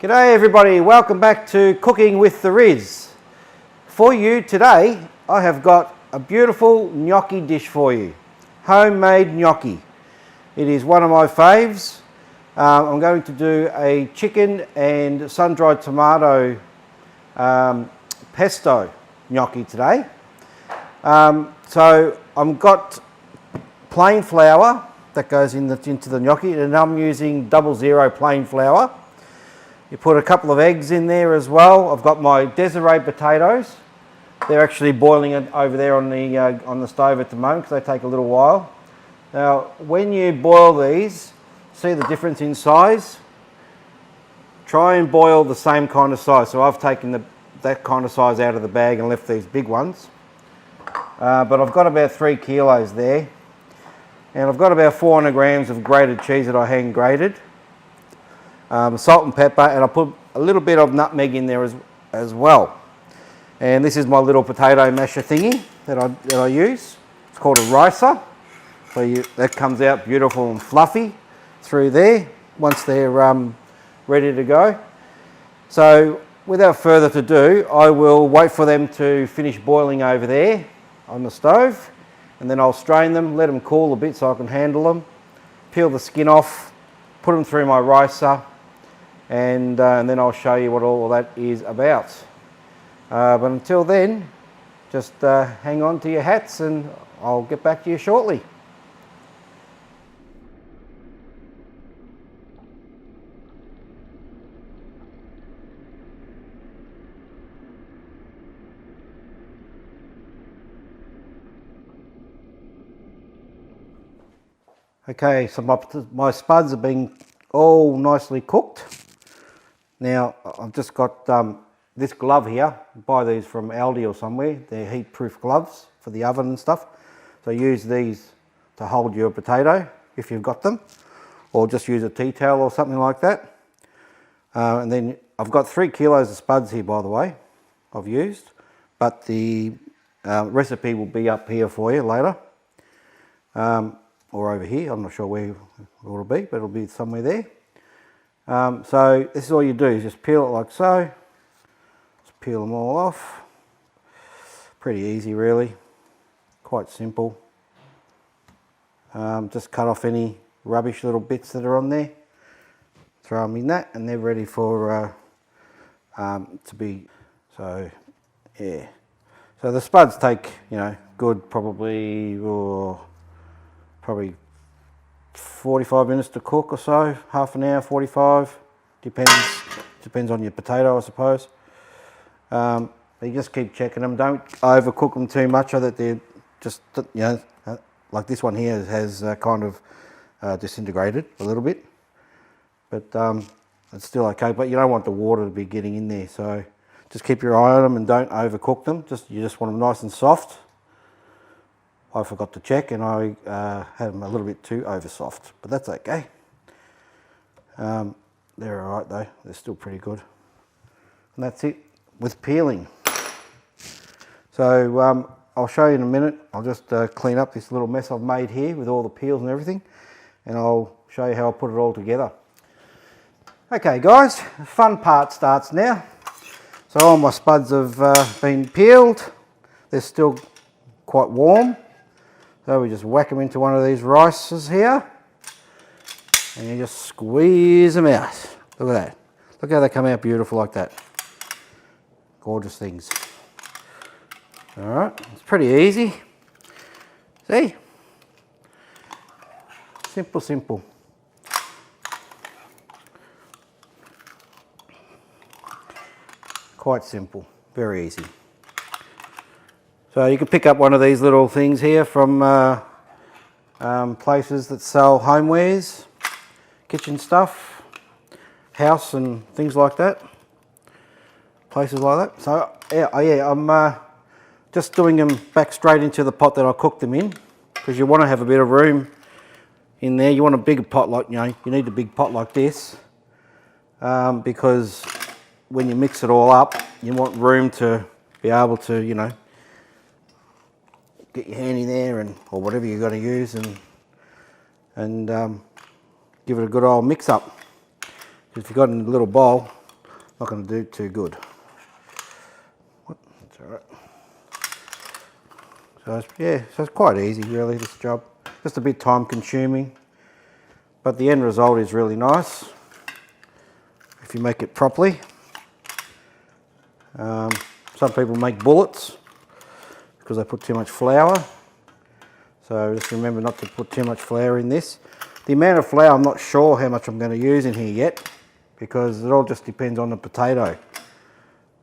G'day everybody, welcome back to Cooking with the Riz. For you today, I have got a beautiful gnocchi dish for you. Homemade gnocchi. It is one of my faves. I'm going to do a chicken and sun-dried tomato pesto gnocchi today. So I've got plain flour that goes into the gnocchi, and I'm using 00 plain flour. You put a couple of eggs in there as well. I've got my Desiree potatoes. They're actually boiling it over there on the stove at the moment because they take a little while. Now, when you boil these, see the difference in size? Try and boil the same kind of size. So I've taken that kind of size out of the bag and left these big ones. But I've got about 3 kilos there. And I've got about 400 grams of grated cheese that I hand grated. Salt and pepper, and I put a little bit of nutmeg in there as well. And this is my little potato masher thingy that I use. It's called a ricer. So that comes out beautiful and fluffy through there once they're ready to go. So without further ado, I will wait for them to finish boiling over there on the stove, and then I'll strain them, let them cool a bit so I can handle them, peel the skin off, put them through my ricer, and then I'll show you what all that is about. But until then, just hang on to your hats and I'll get back to you shortly. Okay, so my spuds have been all nicely cooked. Now I've just got this glove here. Buy these from Aldi or somewhere. They're heat-proof gloves for the oven and stuff. So use these to hold your potato if you've got them, or just use a tea towel or something like that. And then I've got 3 kilos of spuds here, by the way, I've used, but the recipe will be up here for you later. Or over here, I'm not sure where it'll be, but it'll be somewhere there. So this is all you do, is just peel it like so. Just peel them all off. Pretty easy really, quite simple. Just cut off any rubbish little bits that are on there. Throw them in that and they're ready for to be, so yeah. So the spuds take, good probably 45 minutes to cook or so, half an hour, 45, depends on your potato, I suppose. You just keep checking them, don't overcook them too much, so that they're just, like this one here has kind of disintegrated a little bit, but it's still okay, but you don't want the water to be getting in there, so just keep your eye on them and don't overcook them. You just want them nice and soft. I forgot to check and I had them a little bit too over soft, but that's okay. They're alright though, they're still pretty good. And that's it with peeling. So I'll show you in a minute. I'll just clean up this little mess I've made here with all the peels and everything, and I'll show you how I put it all together. Okay guys, the fun part starts now. So all my spuds have been peeled. They're still quite warm. So we just whack them into one of these rices here, and you just squeeze them out. Look at that. Look how they come out beautiful like that. Gorgeous things. All right, it's pretty easy. See? Simple, simple. Quite simple, very easy. So you can pick up one of these little things here from places that sell homewares, kitchen stuff, house and things like that, places like that. So yeah, I'm just doing them back straight into the pot that I cooked them in, because you want to have a bit of room in there. You want a bigger pot, like, you need a big pot like this, because when you mix it all up, you want room to be able to, get your hand in there or whatever you're going to use and give it a good old mix up. If you've got a little bowl, Not going to do too good. That's all right. So so it's quite easy really, this job. Just a bit time consuming, but the end result is really nice if you make it properly. Some people make bullets because they put too much flour. So just remember not to put too much flour in this. The amount of flour, I'm not sure how much I'm going to use in here yet, because it all just depends on the potato.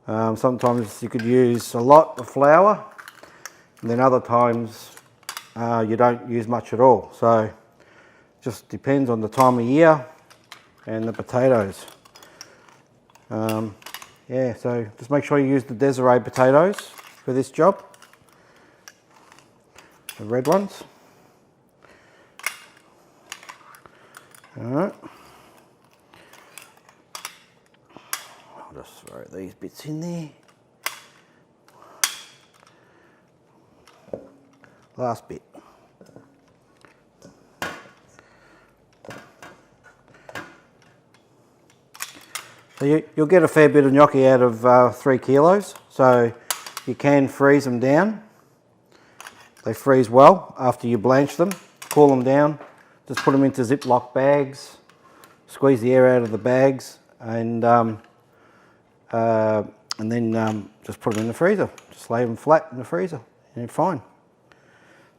Sometimes you could use a lot of flour, and then other times you don't use much at all. So just depends on the time of year and the potatoes. Yeah, so just make sure you use the Desiree potatoes for this job, the red ones. Alright, I'll just throw these bits in there. Last bit. So you'll get a fair bit of gnocchi out of 3 kilos, so you can freeze them down. They freeze well after you blanch them, cool them down, just put them into Ziploc bags, squeeze the air out of the bags, and then just put them in the freezer. Just lay them flat in the freezer and you're fine.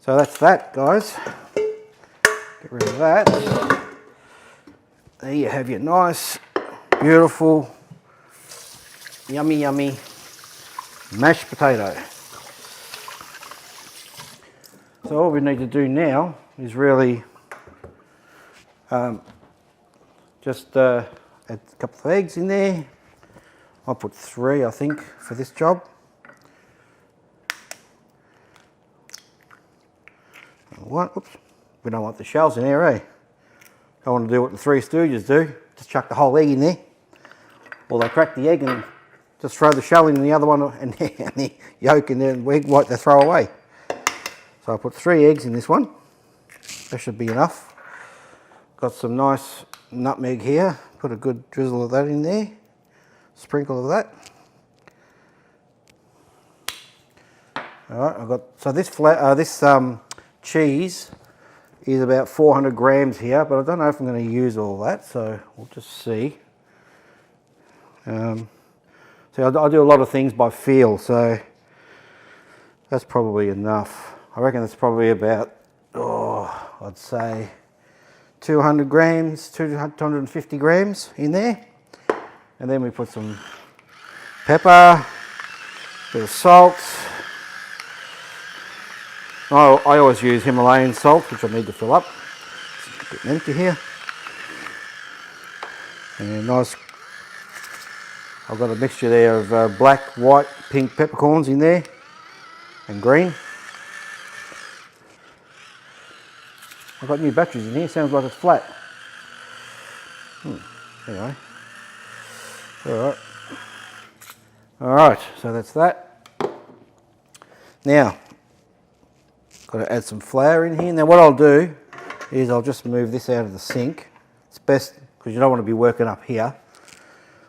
So that's that, guys. Get rid of that. There you have your nice, beautiful, yummy, yummy mashed potato. So all we need to do now is really just add a couple of eggs in there. I'll put 3, I think, for this job. Oops, we don't want the shells in there, eh? Don't want to do what the Three Stooges do, just chuck the whole egg in there. Or they crack the egg and just throw the shell in the other one and the yolk and the egg white they throw away. So I'll put 3 eggs in this one. That should be enough. Got some nice nutmeg here. Put a good drizzle of that in there. Sprinkle of that. All right, I've got, so this cheese is about 400 grams here, but I don't know if I'm going to use all that, so we'll just see. So I do a lot of things by feel, so that's probably enough. I reckon that's probably about, I'd say 200 grams, 250 grams in there. And then we put some pepper, bit of salt. I always use Himalayan salt, which I need to fill up. It's a bit empty here. And nice, I've got a mixture there of black, white, pink peppercorns in there, and green. I've got new batteries in here, sounds like it's flat. Anyway. Alright, so that's that. Now, got to add some flour in here. Now what I'll do is I'll just move this out of the sink. It's best because you don't want to be working up here.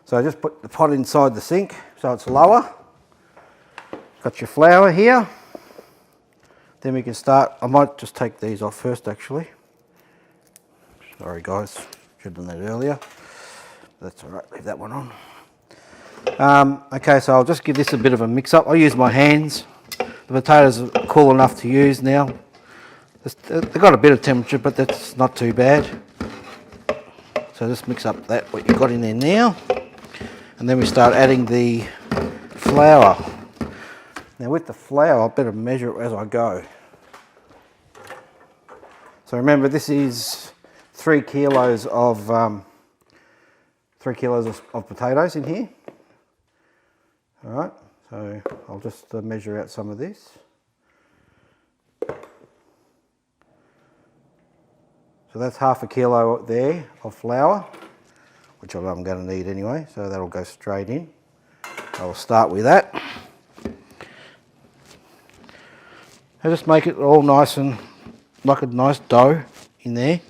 So I just put the pot inside the sink so it's lower. Got your flour here. Then we can start. I might just take these off first actually. Sorry guys, should have done that earlier. That's alright, leave that one on. Okay, so I'll just give this a bit of a mix up. I'll use my hands. The potatoes are cool enough to use now. They've got a bit of temperature, but that's not too bad. So just mix up that, what you've got in there now. And then we start adding the flour. Now with the flour, I better measure it as I go. So remember, this is 3 kilos of 3 kilos of potatoes in here. All right, so I'll just measure out some of this. So that's half a kilo there of flour, which I'm going to need anyway, so that'll go straight in. I'll start with that. And just make it all nice and like a nice dough in there.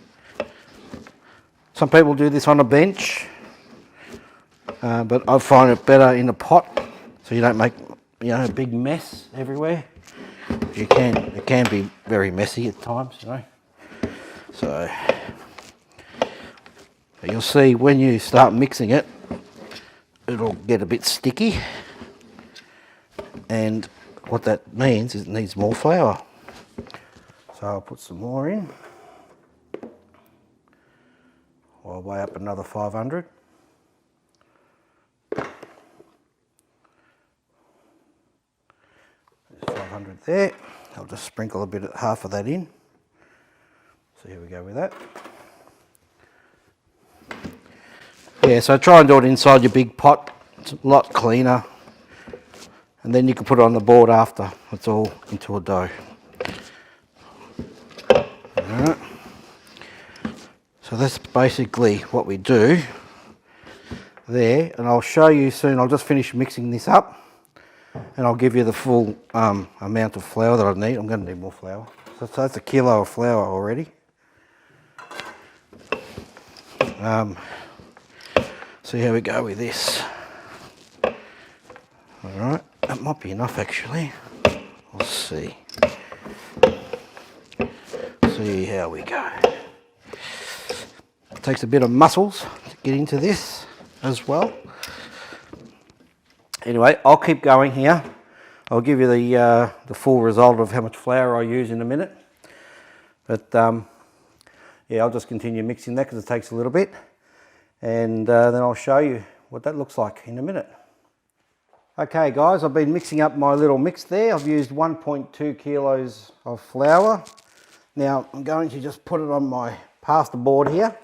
Some people do this on a bench. but I find it better in a pot so you don't make a big mess everywhere. It can be very messy at times, So you'll see when you start mixing it, it'll get a bit sticky, and what that means is it needs more flour. So I'll put some more in. I'll weigh up another 500. There's 500 there. I'll just sprinkle a bit of half of that in. So here we go with that. Yeah, so try and do it inside your big pot. It's a lot cleaner. And then you can put it on the board after. It's all into a dough. Alright. So that's basically what we do there, and I'll show you soon. I'll just finish mixing this up and I'll give you the full amount of flour that I need. I'm going to need more flour. So that's 1 kilo of flour already. See how we go with this. Alright, that might be enough actually. We'll see. See how we go. It takes a bit of muscles to get into this as well. Anyway, I'll keep going here. I'll give you the full result of how much flour I use in a minute. But yeah, I'll just continue mixing that because it takes a little bit. And then I'll show you what that looks like in a minute. Okay guys, I've been mixing up my little mix there. I've used 1.2 kilos of flour. Now I'm going to just put it on my pasta board here.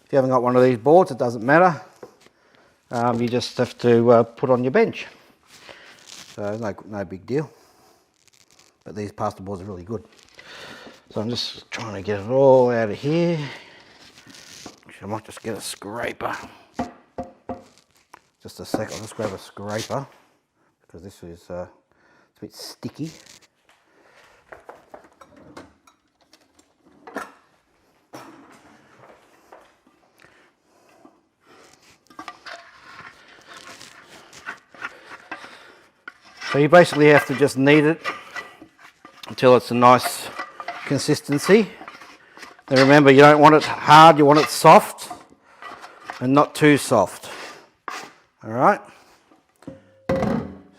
If you haven't got one of these boards, it doesn't matter. You just have to put on your bench. So no big deal. But these pasta boards are really good. So I'm just trying to get it all out of here. I might just get a scraper. Just a sec, I'll just grab a scraper because this is it's a bit sticky. So you basically have to just knead it until it's a nice consistency. Now remember, you don't want it hard, you want it soft and not too soft. Alright,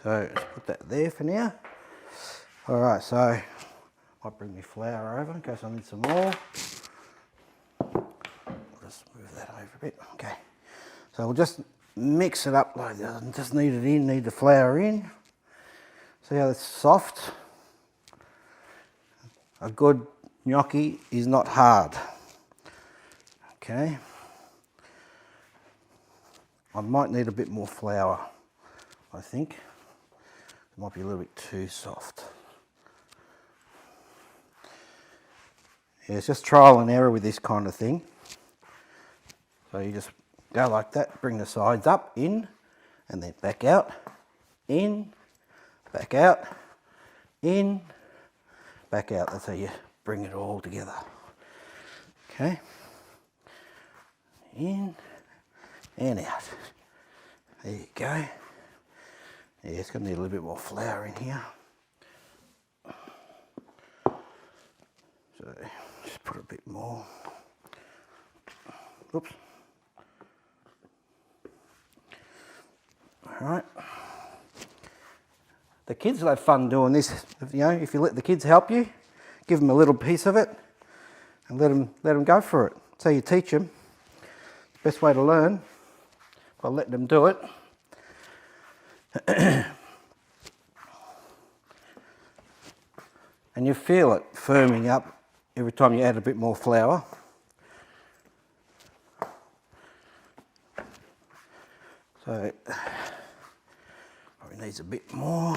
so just put that there for now. Alright, so I'll bring my flour over in case I need some more. I'll just move that over a bit. Okay, so we'll just mix it up like that. Just knead it in, knead the flour in. See how it's soft? A good gnocchi is not hard. Okay. I might need a bit more flour, I think. It might be a little bit too soft. Yeah, it's just trial and error with this kind of thing. So you just go like that, bring the sides up, in, and then back out, in, back out, in, back out. That's how you bring it all together. Okay. In and out. There you go. Yeah, it's going to need a little bit more flour in here. So just put a bit more. Oops. All right. The kids will have fun doing this. If you let the kids help you, give them a little piece of it and let them go for it. So you teach them. The best way to learn, by letting them do it. And you feel it firming up every time you add a bit more flour. So probably needs a bit more.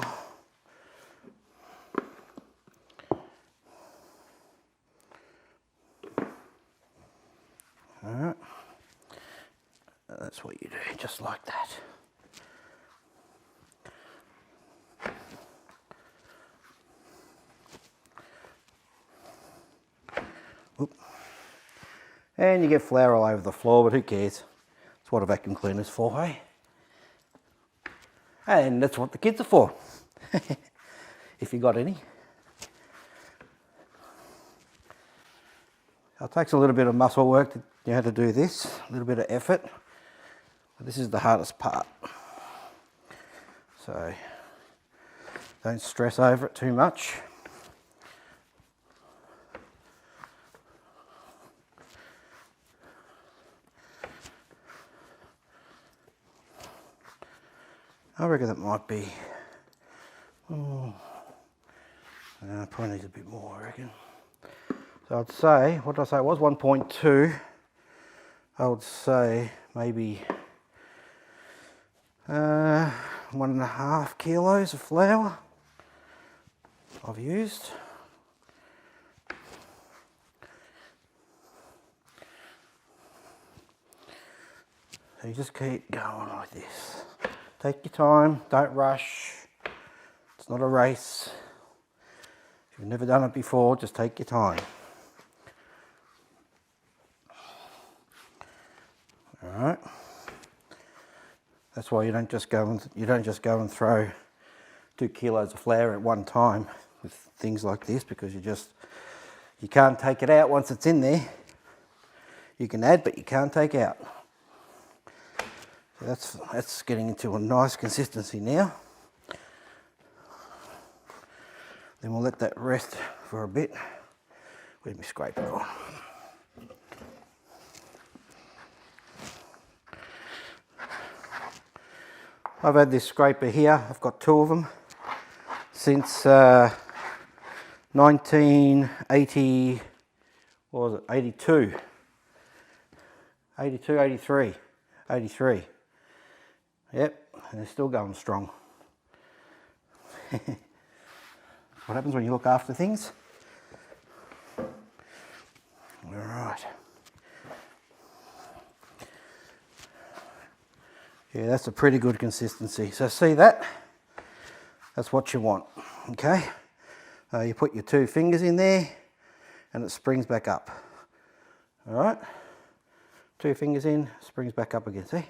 All right. That's what you do, just like that. Oop. And you get flour all over the floor, but who cares? That's what a vacuum cleaner's for, hey? And that's what the kids are for, if you got any. It takes a little bit of muscle work to do this, a little bit of effort. But this is the hardest part. So don't stress over it too much. I reckon that might be, probably needs a bit more, I reckon. So I'd say, what did I say, it was 1.2. I would say maybe 1.5 kilos of flour I've used. So you just keep going like this. Take your time, don't rush. It's not a race. If you've never done it before, just take your time. All right. That's why you don't just go and throw 2 kilos of flour at one time with things like this, because you can't take it out once it's in there. You can add, but you can't take out. So that's getting into a nice consistency now. Then we'll let that rest for a bit. Let me scrape it on. I've had this scraper here, I've got 2 of them since 1980, what was it, 82, 83. Yep, and they're still going strong. What happens when you look after things? All right. Yeah, that's a pretty good consistency. So see that? That's what you want, okay? You put your 2 fingers in there and it springs back up. All right? 2 fingers in, springs back up again, see? You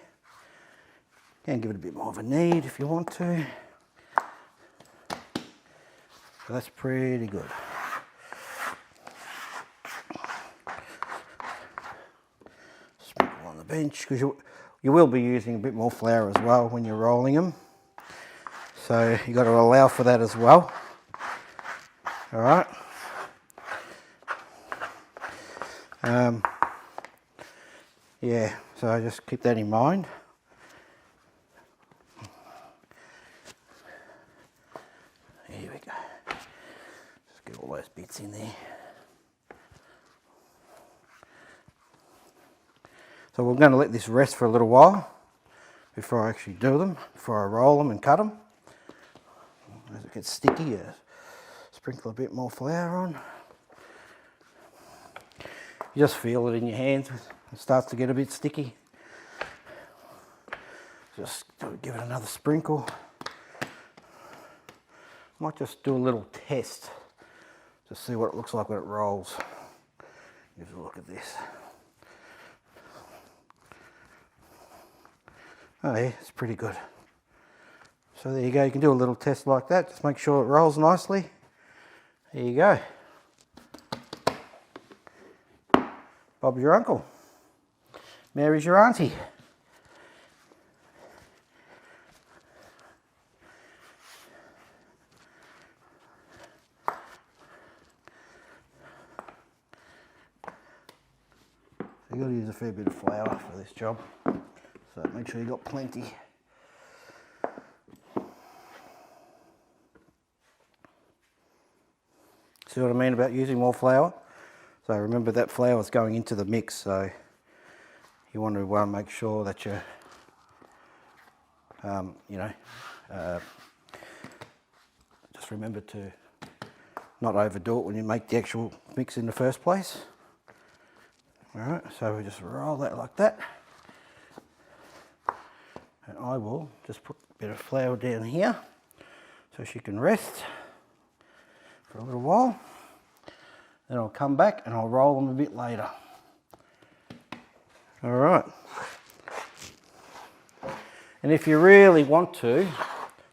can give it a bit more of a knead if you want to. So that's pretty good. Sprinkle on the bench, because you will be using a bit more flour as well when you're rolling them. So you've got to allow for that as well. All right. Yeah, so just keep that in mind. Here we go. Just get all those bits in there. So we're going to let this rest for a little while before I actually do them, before I roll them and cut them. As it gets sticky, sprinkle a bit more flour on. You just feel it in your hands. It starts to get a bit sticky. Just give it another sprinkle. Might just do a little test to see what it looks like when it rolls. Give a look at this. Oh yeah, it's pretty good. So there you go, you can do a little test like that, just make sure it rolls nicely. There you go. Bob's your uncle. Mary's your auntie. So you've got to use a fair bit of flour for this job. So make sure you've got plenty. See what I mean about using more flour? So remember that flour is going into the mix, so you want to make sure that you, just remember to not overdo it when you make the actual mix in the first place. All right, so we just roll that like that. And I will just put a bit of flour down here so she can rest for a little while. Then I'll come back and I'll roll them a bit later. All right. And if you really want to,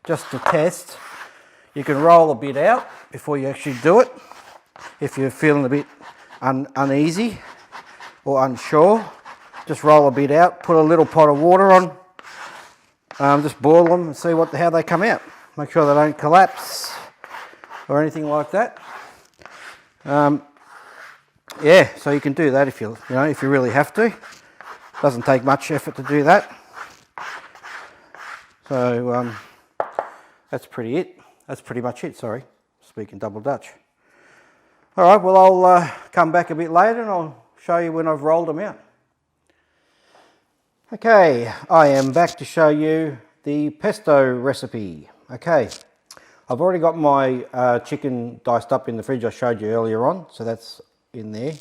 just to test, you can roll a bit out before you actually do it. If you're feeling a bit uneasy or unsure, just roll a bit out, put a little pot of water on, just boil them and see how they come out. Make sure they don't collapse or anything like that. Yeah, so you can do that if you really have to. Doesn't take much effort to do that. So that's pretty much it. Sorry, speaking double Dutch. All right, well I'll come back a bit later and I'll show you when I've rolled them out. Okay, I am back to show you the pesto recipe. Okay, I've already got my chicken diced up in the fridge I showed you earlier on, so that's in there.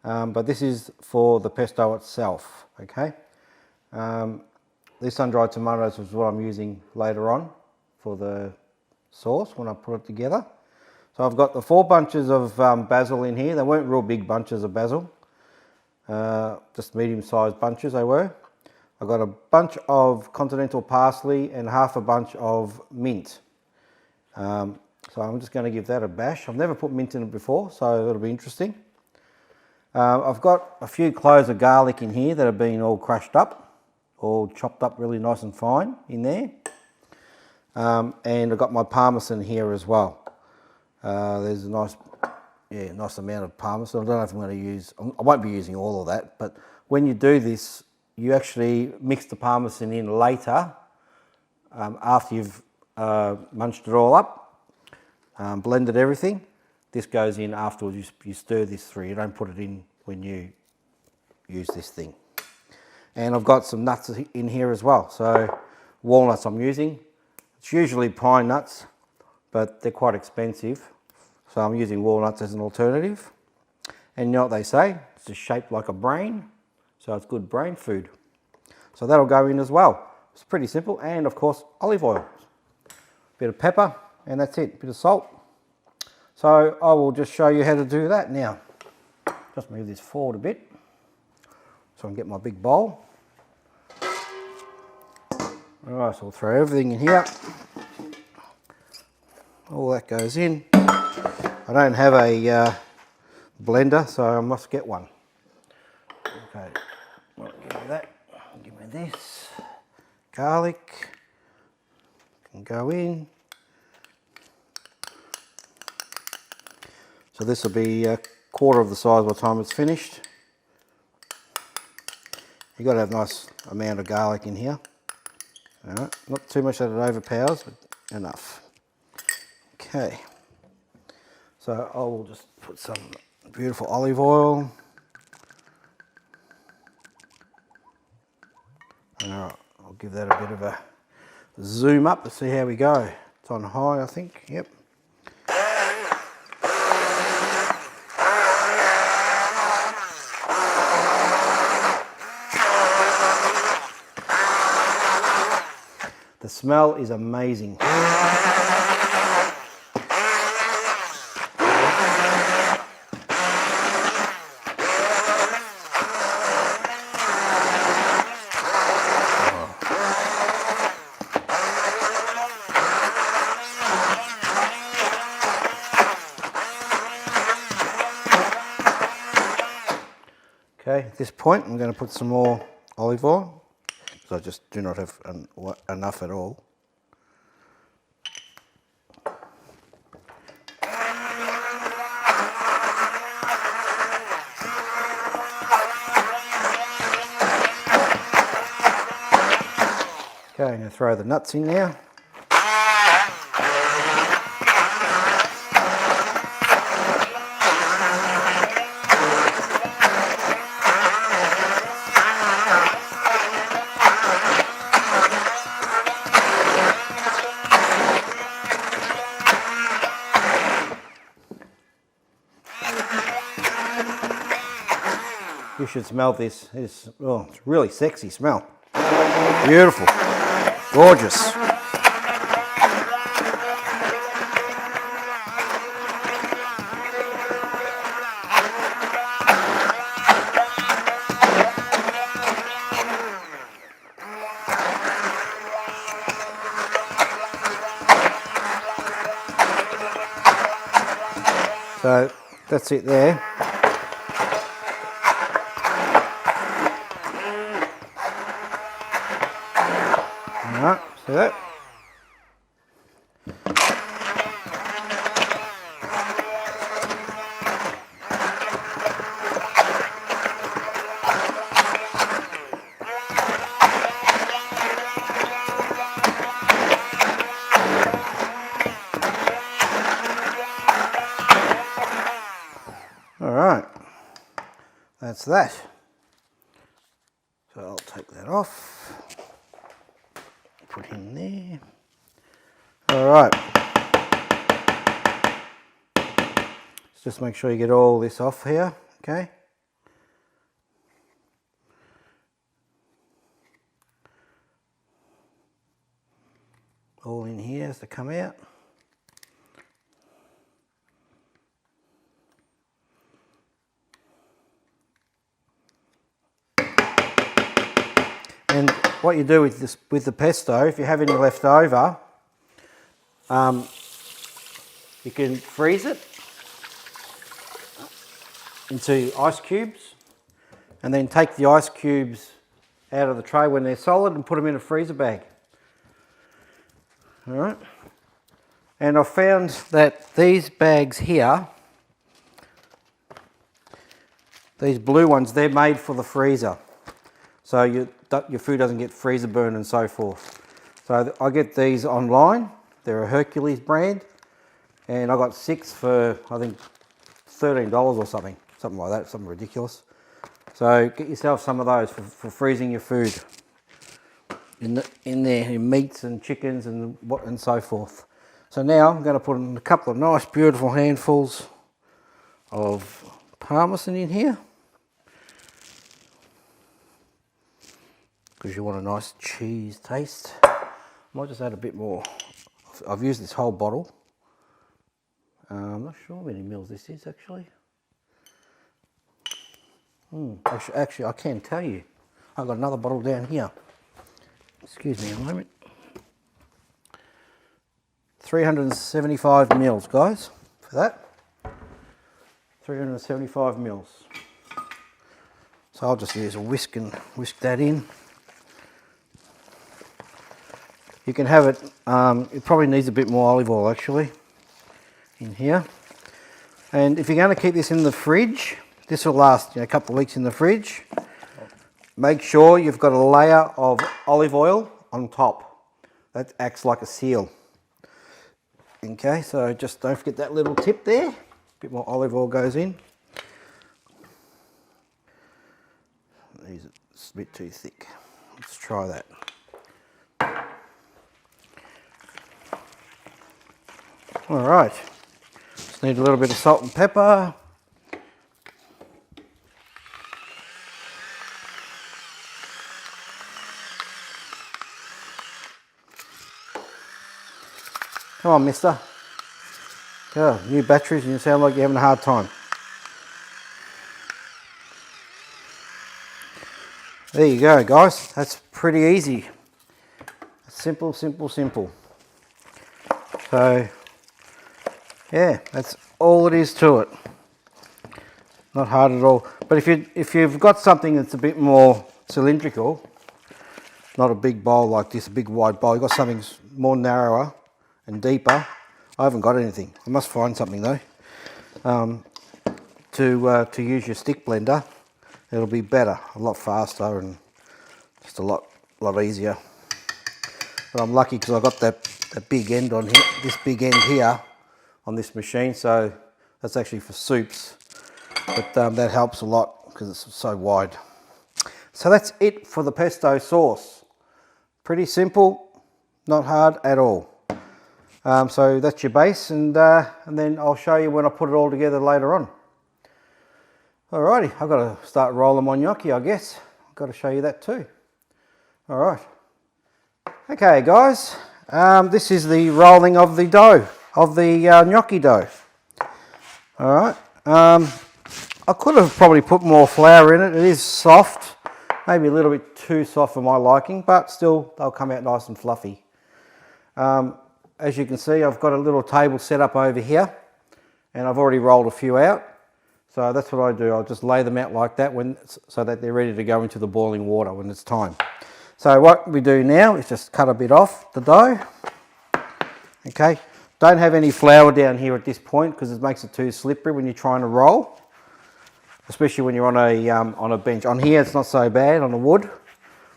But this is for the pesto itself, okay? This sun-dried tomatoes is what I'm using later on for the sauce when I put it together. So I've got the 4 bunches of basil in here. They weren't real big bunches of basil, just medium-sized bunches they were. I've got a bunch of continental parsley and half a bunch of mint. So I'm just going to give that a bash. I've never put mint in it before, so it'll be interesting. I've got a few cloves of garlic in here that have been all crushed up, all chopped up really nice and fine in there. And I've got my parmesan here as well. There's a nice amount of parmesan. I don't know if I'm going to use, I won't be using all of that, but when you do this, you actually mix the parmesan in later, after you've munched it all up, blended everything. This goes in afterwards. You stir this through. You don't put it in when you use this thing. And I've got some nuts in here as well. So walnuts I'm using. It's usually pine nuts, but they're quite expensive. So I'm using walnuts as an alternative. And you know what they say? It's just shaped like a brain. So it's good brain food. So that'll go in as well. It's pretty simple. And of course, olive oil. Bit of pepper, and that's it. Bit of salt. So I will just show you how to do that now. Just move this forward a bit so I can get my big bowl. Alright, so I'll throw everything in here. All that goes in. I don't have a blender, so I must get one. Okay, well, give me that. Give me this. Garlic can go in. So this will be a quarter of the size by the time it's finished. You've got to have a nice amount of garlic in here. All right, not too much that it overpowers, but enough. Okay, so I will just put some beautiful olive oil. All right, I'll give that a bit of a zoom up to see how we go. It's on high, I think. Yep. The smell is amazing. Okay, at this point I'm going to put some more olive oil, because I just do not have enough at all. Okay, I'm going to throw the nuts in now. You should smell this. It's really sexy smell. Beautiful. Gorgeous. So that's it there. Alright, see that? Alright, that's that. So I'll take that off, put him there. Alright, let's just make sure you get all this off here, okay? All in here has to come out. And what you do with this, with the pesto, if you have any left over, you can freeze it into ice cubes, and then take the ice cubes out of the tray when they're solid and put them in a freezer bag. All right. And I found that these bags here, these blue ones, they're made for the freezer. So your food doesn't get freezer burn and so forth. So I get these online. They're a Hercules brand. And I got 6 for, I think, $13 or something. Something like that, something ridiculous. So get yourself some of those for freezing your food. In there, in meats and chickens and so forth. So now I'm going to put in a couple of nice, beautiful handfuls of parmesan in here. Because you want a nice cheese taste. I might just add a bit more. I've used this whole bottle. I'm not sure how many mils this is actually. Actually, I can tell you. I've got another bottle down here. Excuse me a moment. 375 mils, guys, for that. 375 mils. So I'll just use a whisk and whisk that in. You can have it, it probably needs a bit more olive oil actually in here. And if you're going to keep this in the fridge, this will last a couple of weeks in the fridge. Make sure you've got a layer of olive oil on top. That acts like a seal. Okay, so just don't forget that little tip there. A bit more olive oil goes in. It's a bit too thick. Let's try that. All right, just need a little bit of salt and pepper. Come on, mister. Oh, new batteries and you sound like you're having a hard time. There you go, guys. That's pretty easy. Simple, simple, simple. So, yeah, that's all it is to it. Not hard at all. But if you've got something that's a bit more cylindrical, not a big bowl like this, a big wide bowl, you've got something more narrower and deeper. I haven't got anything. I must find something though. To use your stick blender, it'll be better, a lot faster and just a lot easier. But I'm lucky because I got that big end on here, this big end here on this machine. So that's actually for soups, but that helps a lot because it's so wide. So that's it for the pesto sauce. Pretty simple, not hard at all. So that's your base, and then I'll show you when I put it all together later on. Alrighty, I've got to start rolling my gnocchi, I guess. I've got to show you that too. Alright. Okay guys, this is the rolling of the dough, of the gnocchi dough. Alright, I could have probably put more flour in it. It is soft, maybe a little bit too soft for my liking, but still they'll come out nice and fluffy. As you can see, I've got a little table set up over here, and I've already rolled a few out. So that's what I do. I'll just lay them out like that so that they're ready to go into the boiling water when it's time. So what we do now is just cut a bit off the dough. Okay, don't have any flour down here at this point because it makes it too slippery when you're trying to roll, especially when you're on a bench. On here it's not so bad on the wood,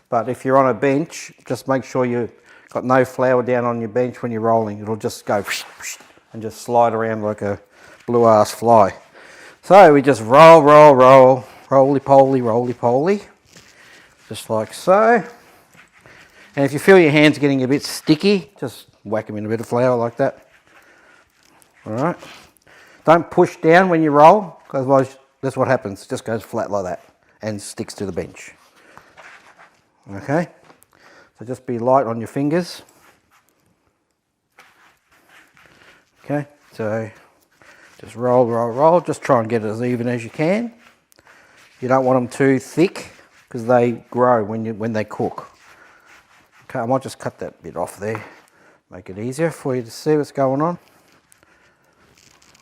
but if you're on a bench, just make sure you've got no flour down on your bench when you're rolling. It'll just go and just slide around like a blue ass fly. So we just roll, roly-poly, just like so. And if you feel your hands getting a bit sticky, just whack them in a bit of flour like that. All right. Don't push down when you roll, because otherwise that's what happens. It just goes flat like that and sticks to the bench. Okay. So just be light on your fingers. Okay. So just roll. Just try and get it as even as you can. You don't want them too thick because they grow when they cook. Okay, I might just cut that bit off there, make it easier for you to see what's going on.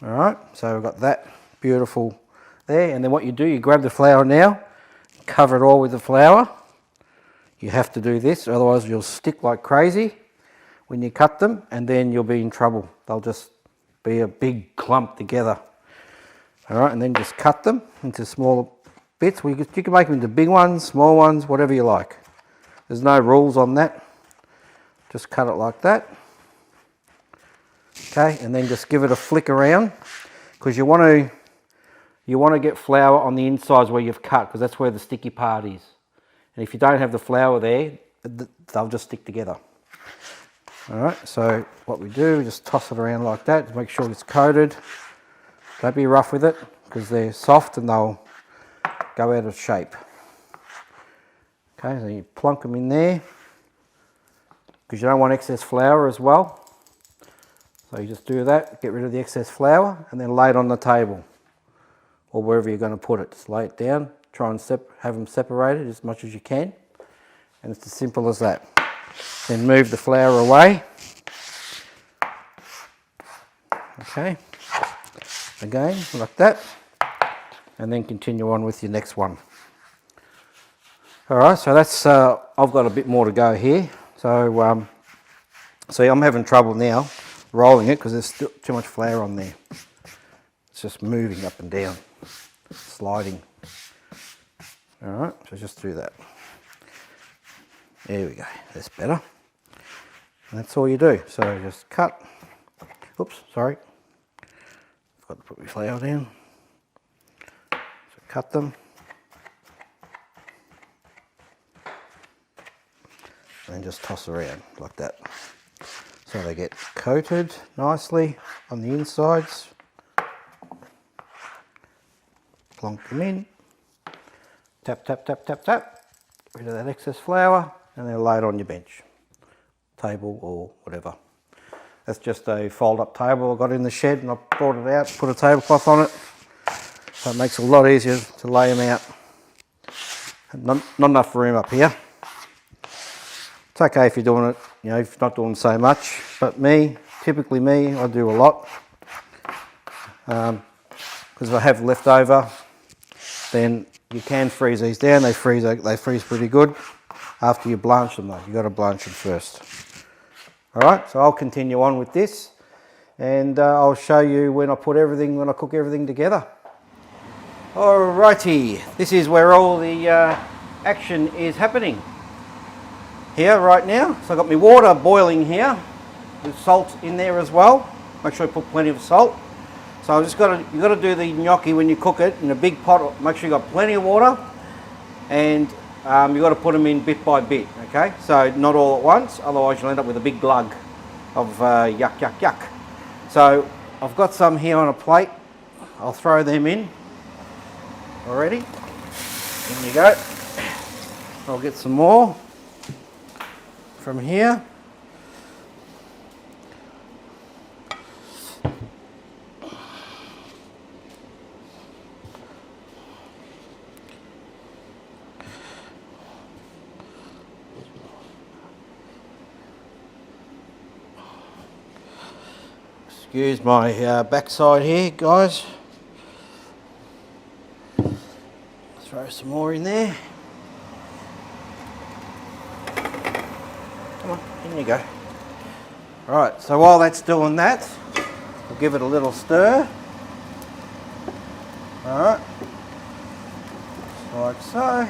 All right, so we've got that beautiful there, and then what you do, you grab the flour now, cover it all with the flour. You have to do this, otherwise you'll stick like crazy when you cut them, and then you'll be in trouble. They'll just be a big clump together. All right, and then just cut them into smaller bits. You can make them into big ones, small ones, whatever you like. There's no rules on that. Just cut it like that. Okay, and then just give it a flick around because you want to get flour on the insides where you've cut, because that's where the sticky part is. And if you don't have the flour there, they'll just stick together. All right, so what we do, we just toss it around like that to make sure it's coated. Don't be rough with it because they're soft and they'll go out of shape. Okay, so you plunk them in there because you don't want excess flour as well. So you just do that, get rid of the excess flour, and then lay it on the table or wherever you're going to put it. Just lay it down, try and have them separated as much as you can, and it's as simple as that. Then move the flour away. Okay, again like that, and then continue on with your next one. All right, so that's, I've got a bit more to go here. So, see, I'm having trouble now rolling it because there's still too much flour on there. It's just moving up and down, sliding. All right, so just do that. There we go, that's better. And that's all you do. So just cut. Oops, sorry. Forgot to put my flour down. So cut them. And just toss around like that. So they get coated nicely on the insides. Plonk them in. Tap, tap, tap, tap, tap. Get rid of that excess flour, and then lay it on your bench, table or whatever. That's just a fold up table I got in the shed, and I brought it out, put a tablecloth on it. So it makes it a lot easier to lay them out. Not enough room up here. It's okay if you're doing it, you know, if you're not doing so much, but typically me, I do a lot. Because if I have leftover, then you can freeze these down. They freeze pretty good after you blanch them though. You've got to blanch them first. All right, so I'll continue on with this, and I'll show you when I cook everything together. Alrighty, this is where all the action is happening. Here right now, so I've got my water boiling here with salt in there as well. Make sure you put plenty of salt. So you've got to do the gnocchi when you cook it in a big pot. Make sure you've got plenty of water, and you've got to put them in bit by bit, okay? So not all at once, otherwise you'll end up with a big glug of yuck. So I've got some here on a plate. I'll throw them in already. In you go. I'll get some more from here. Excuse my backside here, guys. Throw some more in there. Come on, in you go. Right, so while that's doing that, we'll give it a little stir. Alright, like so.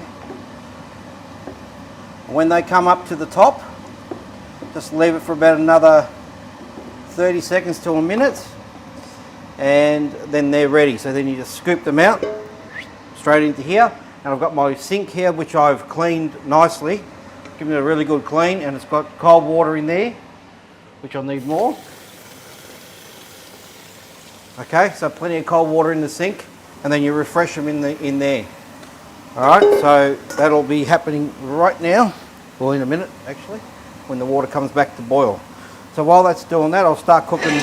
When they come up to the top, just leave it for about another 30 seconds to a minute, and then they're ready. So then you just scoop them out straight into here. And I've got my sink here, which I've cleaned nicely, given it a really good clean, and it's got cold water in there, which I'll need more. Okay, so plenty of cold water in the sink, and then you refresh them in there. Alright, so that'll be happening right now, or in a minute actually, when the water comes back to boil. So while that's doing that, I'll start cooking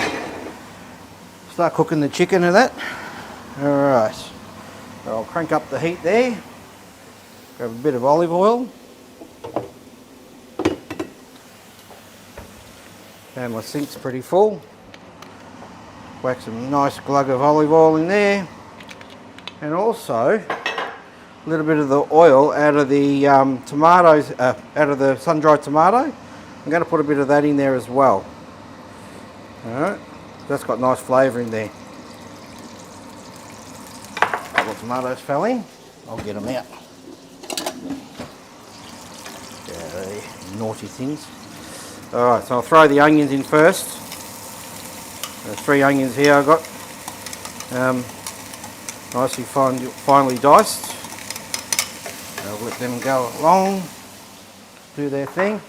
the chicken and that. Alright, so I'll crank up the heat there, grab a bit of olive oil, and my sink's pretty full. Whack some nice glug of olive oil in there, and also a little bit of the oil out of the tomatoes, out of the sun-dried tomato. I'm going to put a bit of that in there as well. Alright, that's got nice flavour in there. A couple of tomatoes fell in, I'll get them out. Naughty things. Alright, so I'll throw the onions in first. There's 3 onions here I've got. Nicely finely diced. I'll let them go along, do their thing.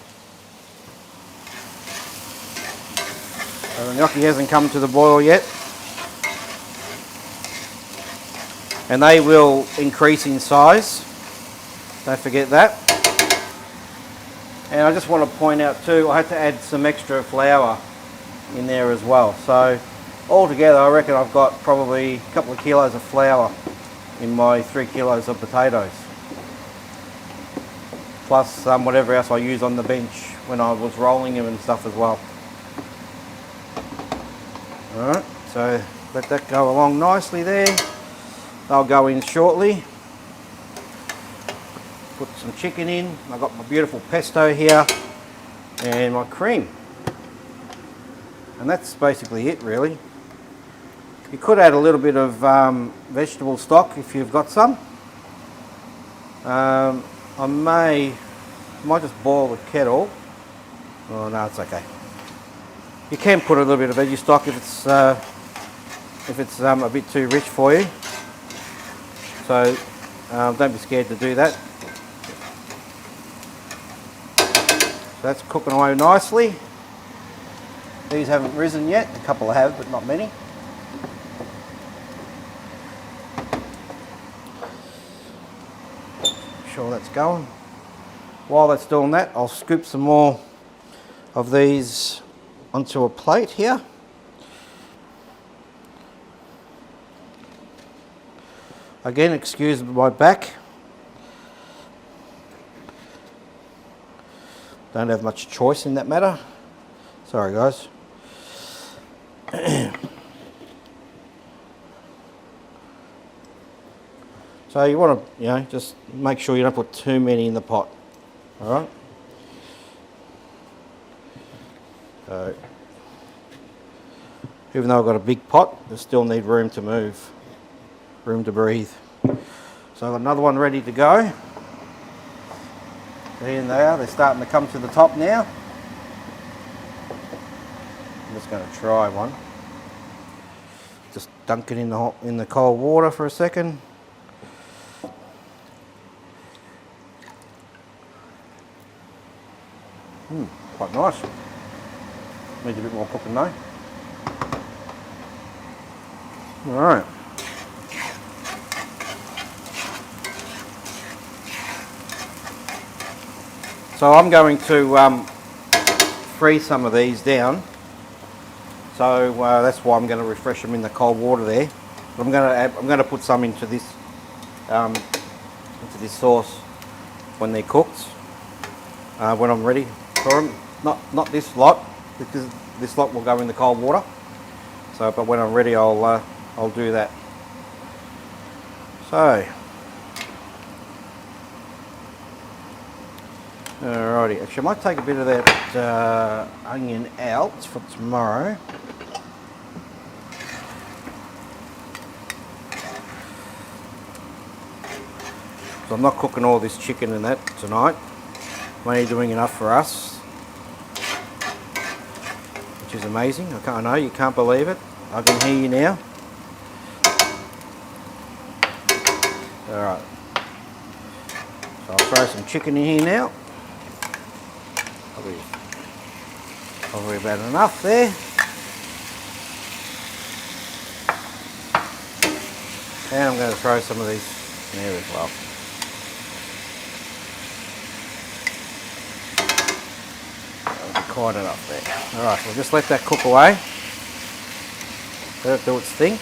So the gnocchi hasn't come to the boil yet. And they will increase in size. Don't forget that. And I just want to point out too, I had to add some extra flour in there as well. So altogether I reckon I've got probably a couple of kilos of flour in my 3 kilos of potatoes. Plus whatever else I use on the bench when I was rolling them and stuff as well. Alright, so let that go along nicely there. They'll go in shortly. Put some chicken in. I've got my beautiful pesto here and my cream. And that's basically it really. You could add a little bit of vegetable stock if you've got some. I might just boil the kettle. Oh no, it's okay. You can put a little bit of veggie stock if it's a bit too rich for you. So don't be scared to do that. So that's cooking away nicely. These haven't risen yet. A couple have, but not many. Sure that's going. While that's doing that, I'll scoop some more of these onto a plate here. Again, excuse my back. Don't have much choice in that matter. Sorry guys. So you want to, just make sure you don't put too many in the pot. All right. So, even though I've got a big pot, I still need room to move, room to breathe. So I've got another one ready to go. There they are. They're starting to come to the top now. I'm just going to try one. Just dunk it in the cold water for a second. Quite nice. Needs a bit more cooking though. Alright. So I'm going to freeze some of these down. So that's why I'm going to refresh them in the cold water there. But I'm going to put some into this sauce when they're cooked. When I'm ready for them. Not this lot, because this lot will go in the cold water. So, but when I'm ready, I'll do that. So, alrighty. Actually, I might take a bit of that onion out for tomorrow. So I'm not cooking all this chicken and that tonight. I'm only doing enough for us, which is amazing. I know you can't believe it. I can hear you now. All right. So I'll throw some chicken in here now. Probably about enough there. And I'm going to throw some of these in there as well. Quite enough there. Alright, we'll just let that cook away. Let it do its thing.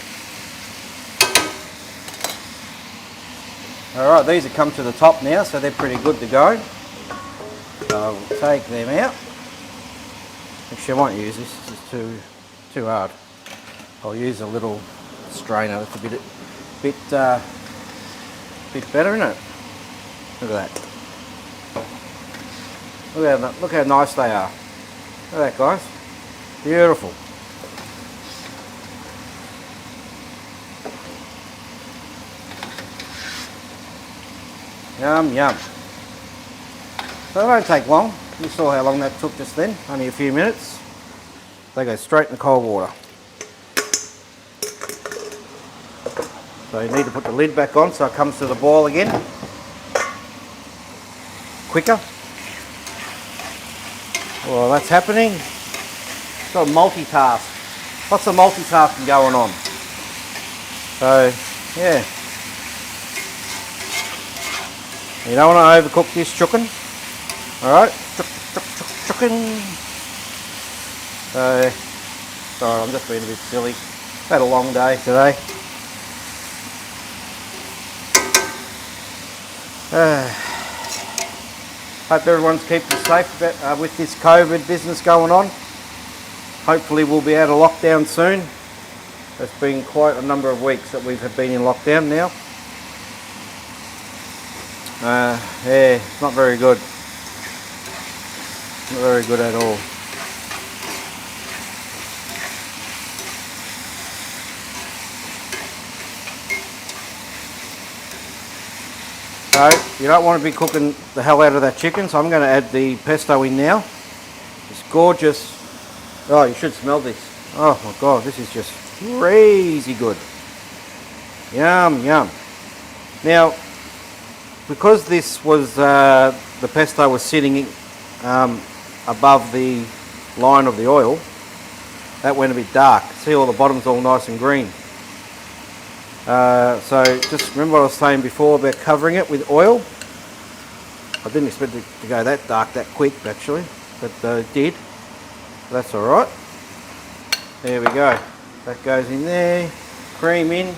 Alright, these have come to the top now, so they're pretty good to go. So I'll take them out. Actually, I won't use this, this is too hard. I'll use a little strainer, it's a bit better, isn't it? Look at that. Look how nice they are. Look at that, guys. Beautiful. Yum, yum. So it won't take long. You saw how long that took just then. Only a few minutes. They go straight in the cold water. So you need to put the lid back on so it comes to the boil again. Quicker. Well, that's happening. Got a multitask. Lots of multitasking going on. So, yeah. You don't want to overcook this chicken. Alright. Chicken. So, sorry, I'm just being a bit silly. Had a long day today. Hope everyone's keeping safe with this COVID business going on. Hopefully we'll be out of lockdown soon. It's been quite a number of weeks that we've been in lockdown now. Yeah, it's not very good. Not very good at all. So, you don't want to be cooking the hell out of that chicken, so I'm going to add the pesto in now. It's gorgeous. Oh, you should smell this. Oh my God, this is just crazy good. Yum, yum. Now, because this was, the pesto was sitting above the line of the oil, that went a bit dark. See, all the bottom's all nice and green. So just remember what I was saying before about covering it with oil. I didn't expect it to go that dark that quick actually, but it did. That's alright. There we go. That goes in there. Cream in.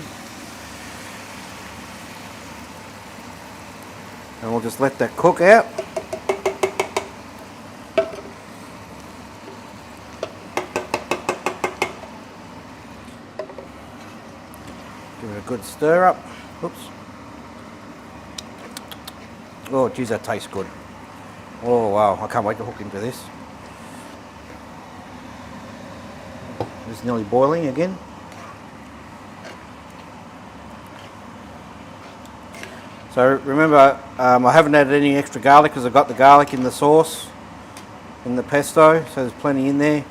And we'll just let that cook out. Give it a good stir up. Oops. Oh geez, that tastes good. Oh wow, I can't wait to hook into this. It's nearly boiling again. So remember, I haven't added any extra garlic because I've got the garlic in the sauce, in the pesto, so there's plenty in there.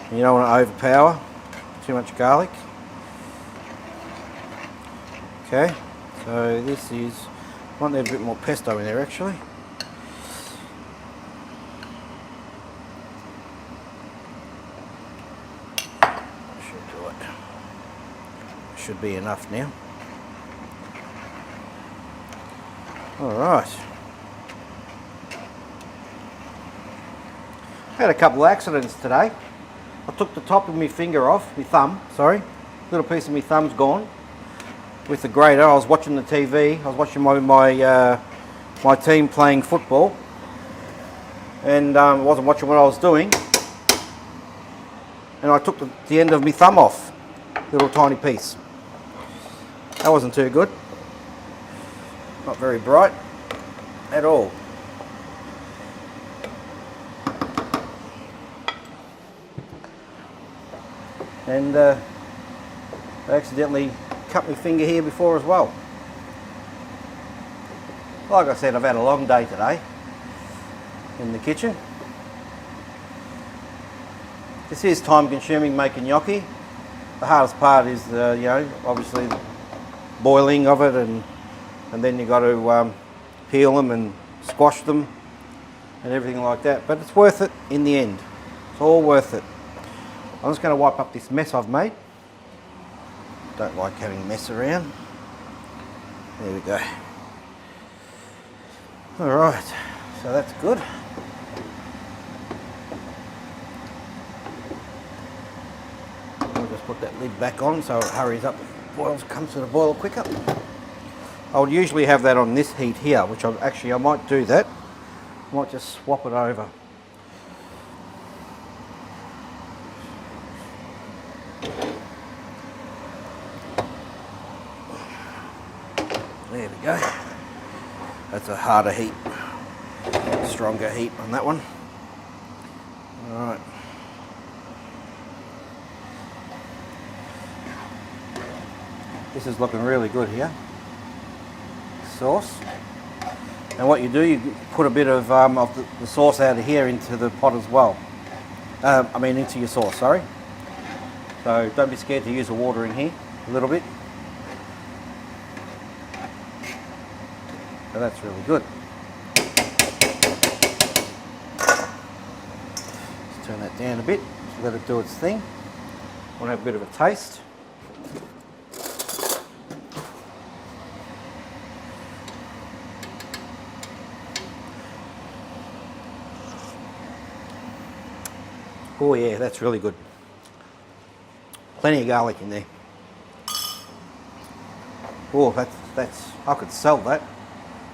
And you don't want to overpower too much garlic. Okay, so this is, I want a bit more pesto in there actually. Should do it. Should be enough now. Alright. Had a couple of accidents today. I took the top of my finger off, my thumb, sorry. A little piece of my thumb's gone. With the grater, I was watching the TV. I was watching my team playing football. And I wasn't watching what I was doing. and I took the end of my thumb off, little tiny piece. That wasn't too good. Not very bright at all. And I accidentally cut my finger here before as well. Like I said, I've had a long day today in the kitchen. This is time consuming making gnocchi. The hardest part is you know, obviously boiling of it, and then you got to peel them and squash them and everything like that, but it's worth it in the end. It's all worth it. I'm just going to wipe up this mess I've made. Don't like having mess around. There we go. Alright, so that's good. I'll just put that lid back on so it hurries up, comes to the boil quicker. I would usually have that on this heat here, which I might do that. I might just swap it over. There we go. That's a harder heat, stronger heat on that one. All right. This is looking really good here. Sauce. And what you do, you put a bit of the sauce out of here into the pot as well. Into your sauce, sorry. So don't be scared to use the water in here a little bit. So that's really good. Let's turn that down a bit, let it do its thing. I want to have a bit of a taste. Oh yeah, that's really good. Plenty of garlic in there. Oh, that's I could sell that.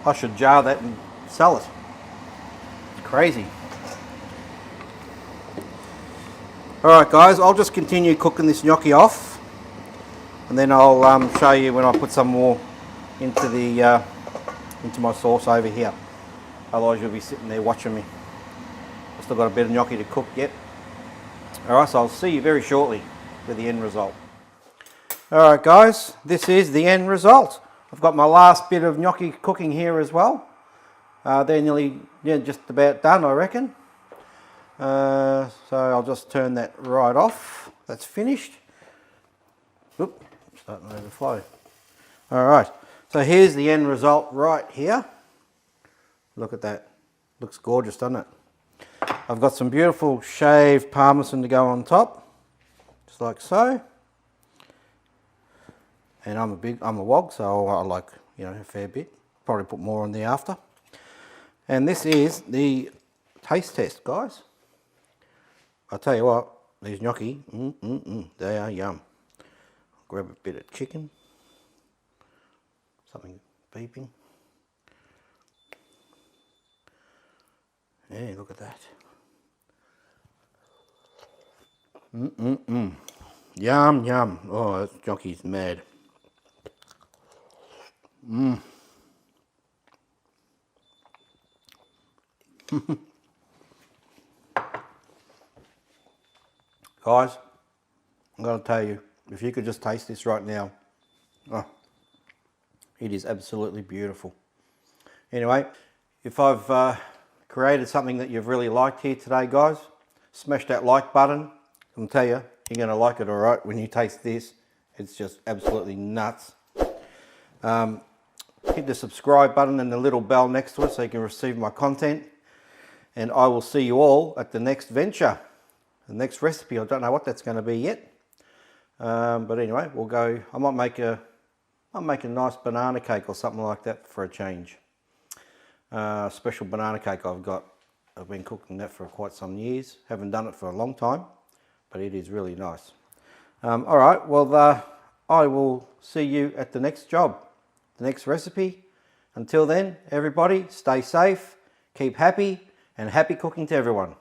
I should jar that and sell it. It's crazy. Alright guys, I'll just continue cooking this gnocchi off, and then I'll show you when I put some more into the into my sauce over here. Otherwise you'll be sitting there watching me. I've still got a bit of gnocchi to cook yet. Alright, so I'll see you very shortly with the end result. Alright guys, this is the end result. I've got my last bit of gnocchi cooking here as well. They're nearly just about done, I reckon. So I'll just turn that right off. That's finished. Oop, starting to overflow. Alright, so here's the end result right here. Look at that. Looks gorgeous, doesn't it? I've got some beautiful shaved parmesan to go on top, just like so. And I'm a wog, so I like, you know, a fair bit. Probably put more on there after. And this is the taste test, guys. I'll tell you what, these gnocchi, they are yum. I'll grab a bit of chicken, something beeping. Yeah, look at that. Yum, yum. Oh, that gnocchi's mad. Guys, I'm going to tell you, if you could just taste this right now, oh, it is absolutely beautiful. Anyway, if I've created something that you've really liked here today, guys, smash that like button. I'll tell you, you're going to like it all right when you taste this. It's just absolutely nuts. Hit the subscribe button and the little bell next to it so you can receive my content. And I will see you all at the next venture, the next recipe. I don't know what that's going to be yet. But anyway, we'll go. I might make a nice banana cake or something like that for a change. Special banana cake I've got. I've been cooking that for quite some years. Haven't done it for a long time, but it is really nice. All right, well, I will see you at the next job, the next recipe. Until then, everybody, stay safe, keep happy, and happy cooking to everyone.